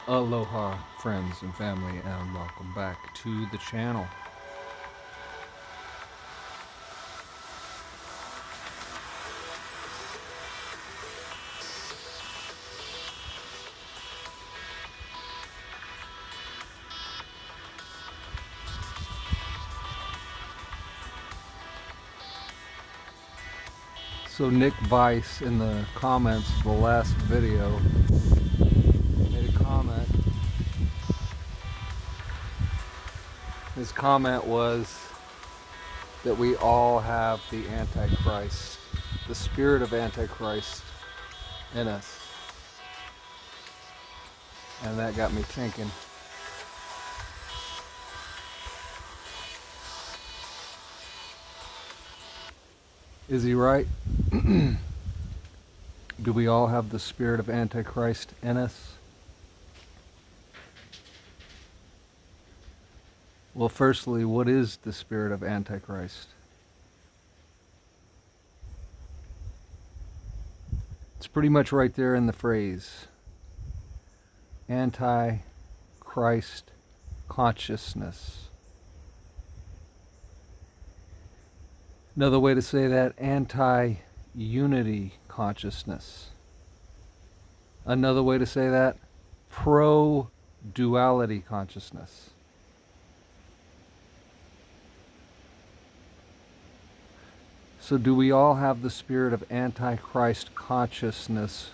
Aloha, friends and family, and welcome back to the channel. So Nick Weiss in the comments of the last video made a comment. His comment was that we all have the Antichrist, the spirit of Antichrist in us. And that got me thinking. Is he right? Do we all have the spirit of Antichrist in us? Well, firstly, what is the spirit of Antichrist? It's pretty much right there in the phrase. Antichrist consciousness. Another way to say that, anti-unity consciousness. Another way to say that, pro-duality consciousness. So do we all have the spirit of Antichrist consciousness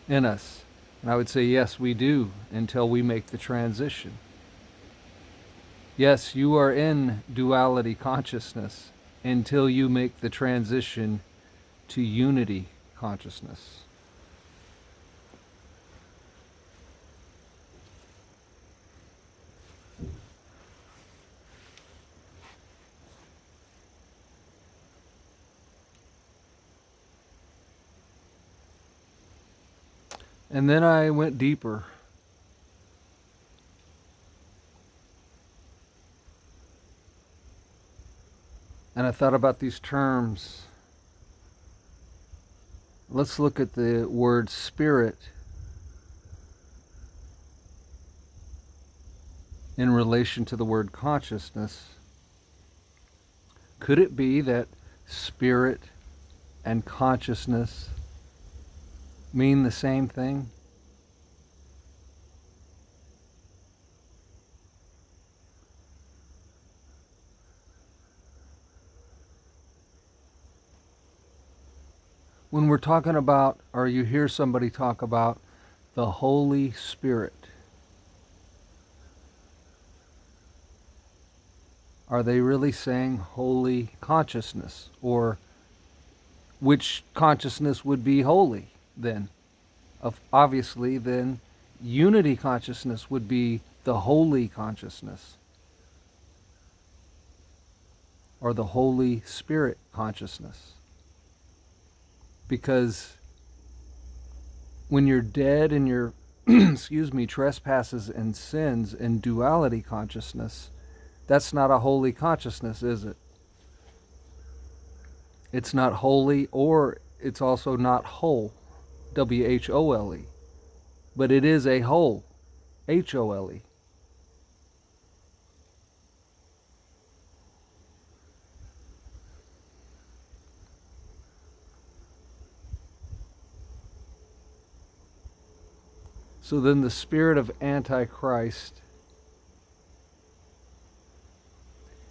in us? And I would say yes, we do, until we make the transition. Yes, you are in duality consciousness until you make the transition to unity consciousness. And then I went deeper. And I thought about these terms. Let's look at the word spirit in relation to the word consciousness. Could it be that spirit and consciousness mean the same thing? When we're talking about, or you hear somebody talk about the Holy Spirit, are they really saying holy consciousness? Or which consciousness would be holy then? Obviously, then unity consciousness would be the holy consciousness, or the Holy Spirit consciousness. Because when you're dead in your trespasses and sins in duality consciousness, that's not a holy consciousness, is it? It's not holy, or it's also not whole, W-H-O-L-E. But it is a whole, H-O-L-E. So then the spirit of Antichrist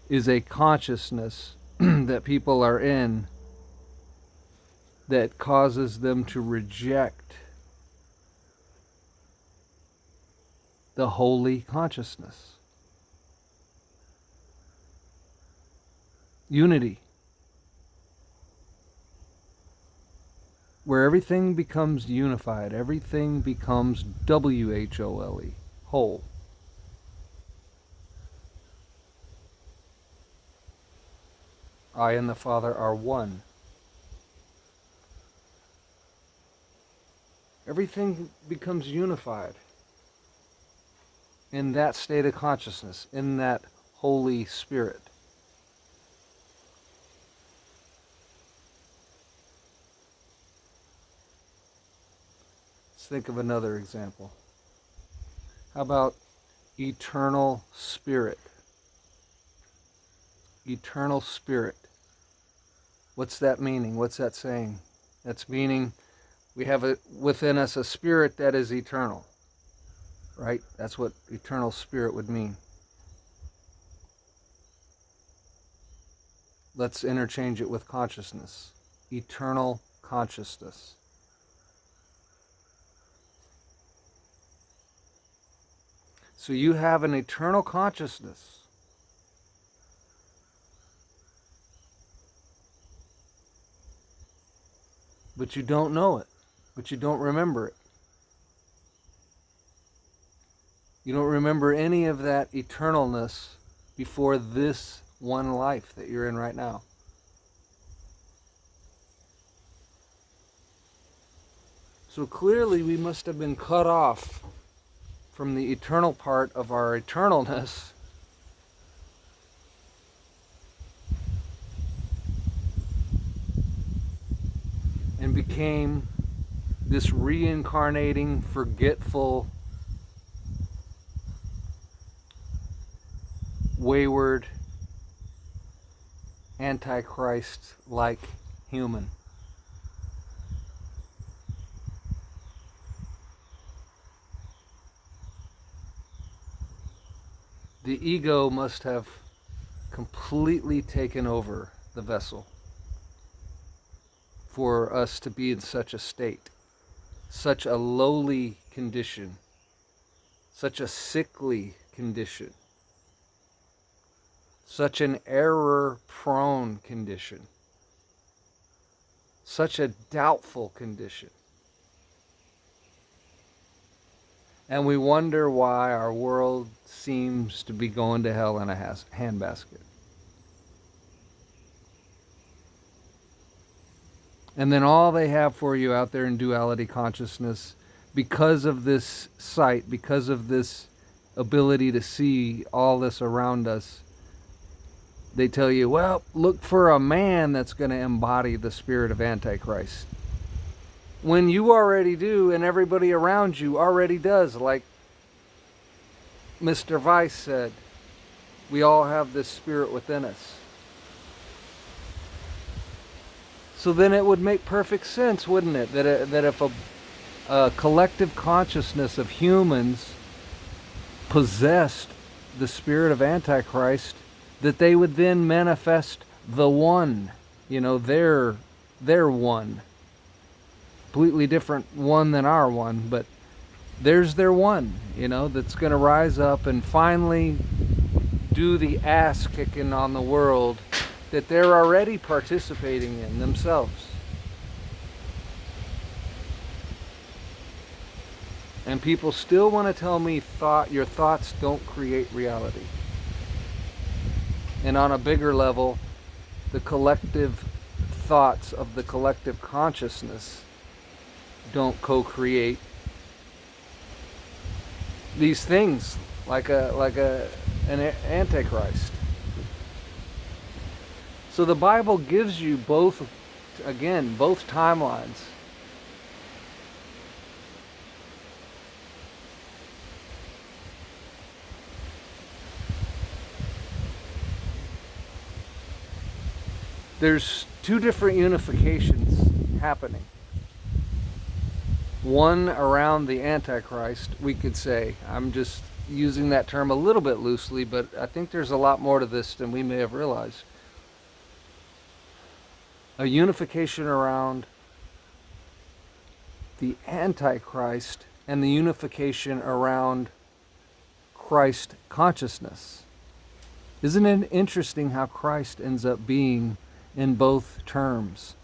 is a consciousness that people are in that causes them to reject the holy consciousness. Unity. Where everything becomes unified, everything becomes W-H-O-L-E, whole. I and the Father are one. Everything becomes unified in that state of consciousness, in that Holy Spirit. Let's think of another example. How about eternal spirit? Eternal spirit. What's that meaning? What's that saying? That's meaning we have within us a spirit that is eternal, right? That's what eternal spirit would mean. Let's interchange it with consciousness. Eternal consciousness. So you have an eternal consciousness. But you don't know it. But you don't remember it. You don't remember any of that eternalness before this one life that you're in right now. So clearly we must have been cut off from the eternal part of our eternalness and became this reincarnating, forgetful, wayward, Antichrist-like human. The ego must have completely taken over the vessel for us to be in such a state, such a lowly condition, such a sickly condition, such an error-prone condition, such a doubtful condition. And we wonder why our world seems to be going to hell in a handbasket. And then all they have for you out there in duality consciousness, because of this sight, because of this ability to see all this around us, they tell you, well, look for a man that's going to embody the spirit of Antichrist. When you already do, and everybody around you already does, like Mr. Weiss said, we all have this spirit within us. So then it would make perfect sense, wouldn't it, that if a collective consciousness of humans possessed the spirit of Antichrist, that they would then manifest the one, their one. Completely different one than our one, but there's their one, that's going to rise up and finally do the ass kicking on the world that they're already participating in themselves. And people still want to tell me your thoughts don't create reality. And on a bigger level, the collective thoughts of the collective consciousness don't co-create these things like an Antichrist. So the Bible gives you both timelines. There's two different unifications happening. One around the Antichrist, we could say. I'm just using that term a little bit loosely, but I think there's a lot more to this than we may have realized. A unification around the Antichrist and the unification around Christ consciousness. Isn't it interesting how Christ ends up being in both terms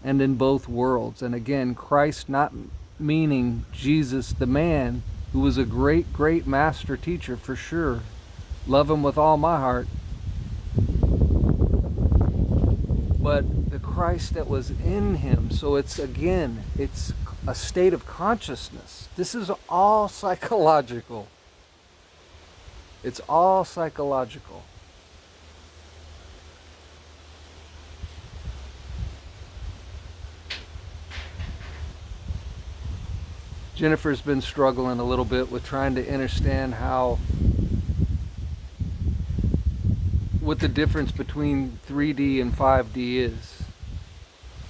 and in both worlds? And again, Christ not meaning Jesus the man, who was a great, great master teacher for sure. Love him with all my heart. But the Christ that was in him. So it's a state of consciousness. This is all psychological. It's all psychological. Jennifer's been struggling a little bit with trying to understand what the difference between 3D and 5D is.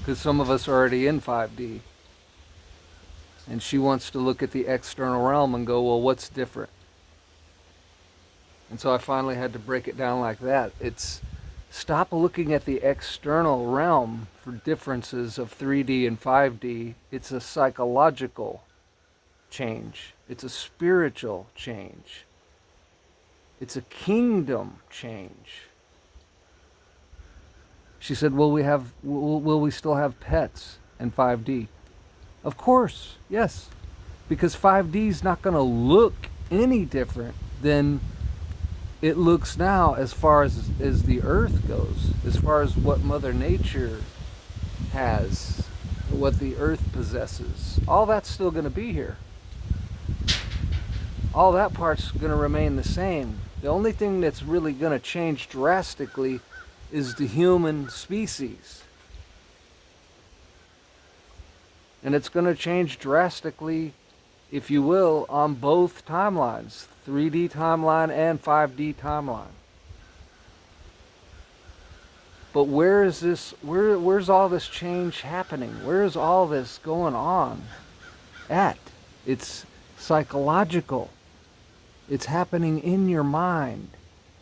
Because some of us are already in 5D. And she wants to look at the external realm and go, well, what's different? And so I finally had to break it down like that. It's stop looking at the external realm for differences of 3D and 5D. It's a psychological change. It's a spiritual change. It's a kingdom change. She said, will we still have pets in 5D? Of course, yes. Because 5D is not going to look any different than it looks now as far as the earth goes, as far as what Mother Nature has, what the earth possesses. All that's still going to be here. All that part's going to remain the same. The only thing that's really going to change drastically is the human species. And it's going to change drastically, if you will, on both timelines, 3D timeline and 5D timeline. But where's all this change happening? Where's all this going on at? It's psychological. It's happening in your mind.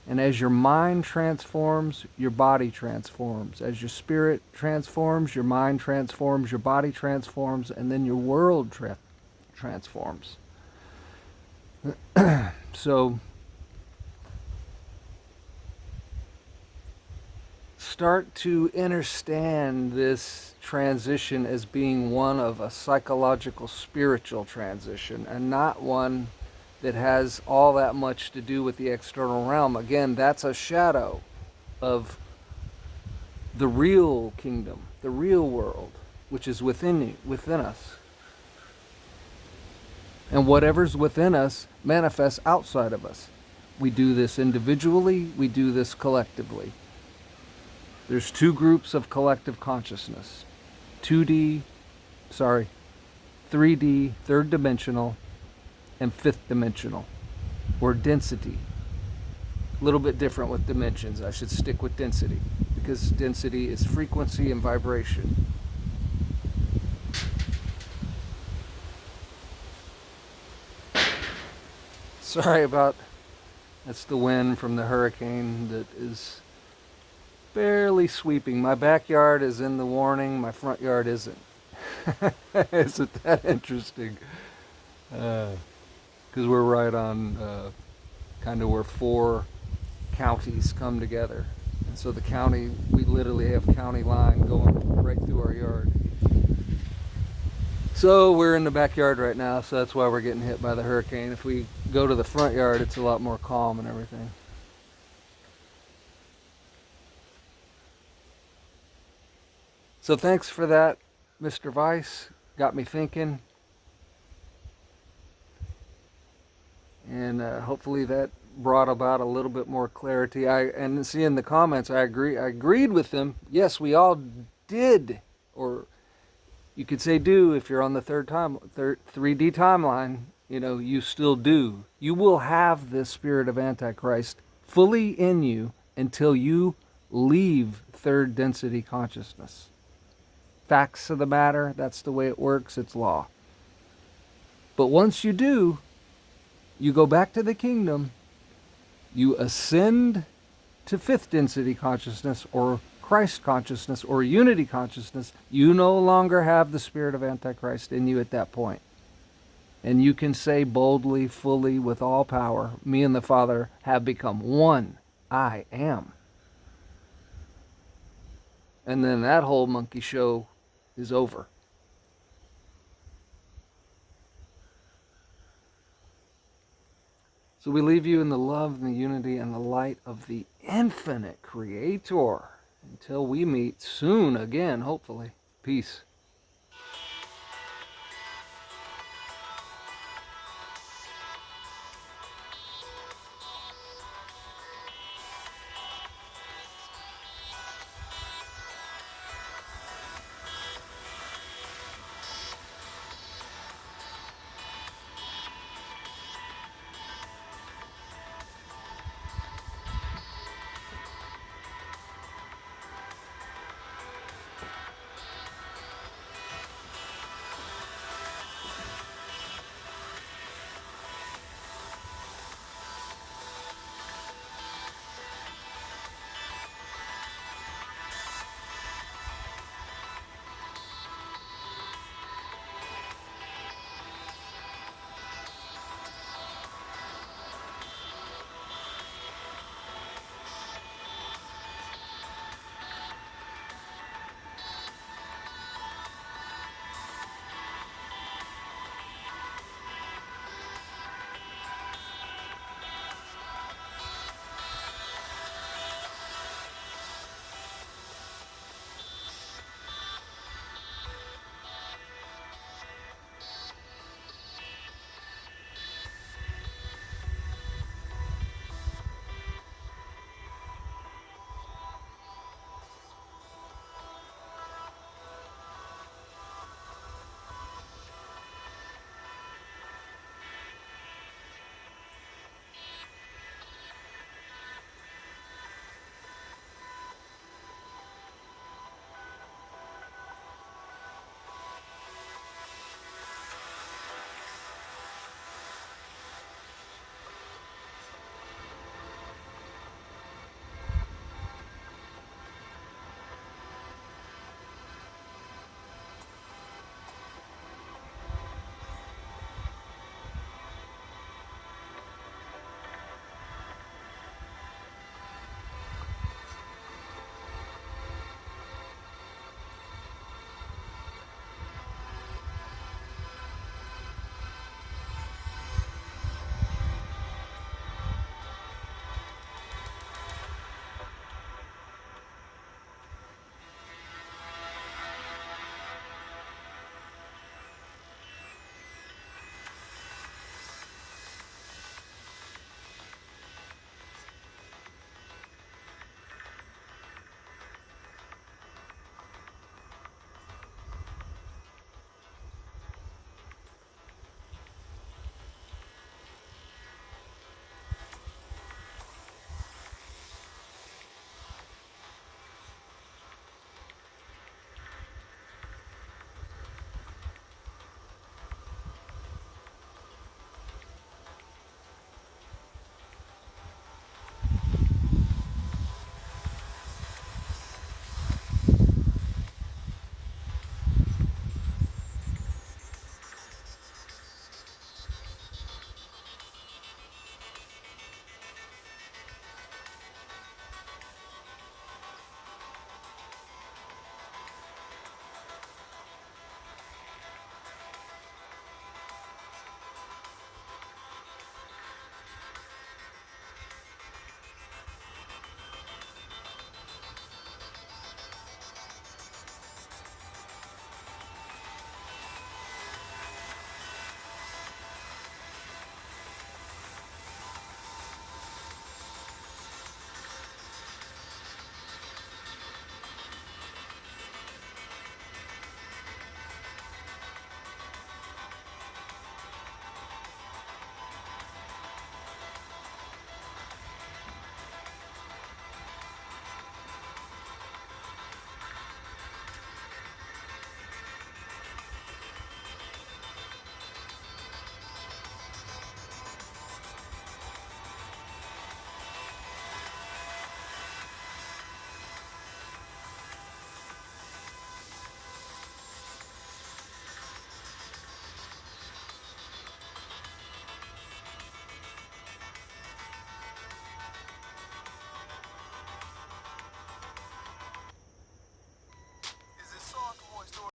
And as your mind transforms, your body transforms. As your spirit transforms, your mind transforms, your body transforms, and then your world transforms. So, start to understand this transition as being one of a psychological, spiritual transition, and not one that has all that much to do with the external realm. Again, that's a shadow of the real kingdom, the real world, which is within us. And whatever's within us manifests outside of us. We do this individually, we do this collectively. There's two groups of collective consciousness. 3D, third dimensional, and fifth dimensional, or density. A little bit different with dimensions. I should stick with density, because density is frequency and vibration. Sorry about, that's the wind from the hurricane that is barely sweeping. My backyard is in the warning, my front yard isn't. Isn't that interesting? Because we're right on kind of where 4 counties come together. And so the county, we literally have county line going right through our yard. So we're in the backyard right now, so that's why we're getting hit by the hurricane. If we go to the front yard, it's a lot more calm and everything. So thanks for that, Mr. Weiss. Got me thinking. And hopefully that brought about a little bit more clarity. And see in the comments, I agreed with them. Yes, we all did, or you could say do if you're on the 3D timeline. You still do. You will have this spirit of Antichrist fully in you until you leave third density consciousness. Facts of the matter, that's the way it works. It's law. But once you do, you go back to the kingdom, you ascend to fifth density consciousness, or Christ consciousness, or unity consciousness. You no longer have the spirit of Antichrist in you at that point. And you can say boldly, fully, with all power, me and the Father have become one. I am. And then that whole monkey show is over. So we leave you in the love and the unity and the light of the infinite Creator until we meet soon again, hopefully. Peace.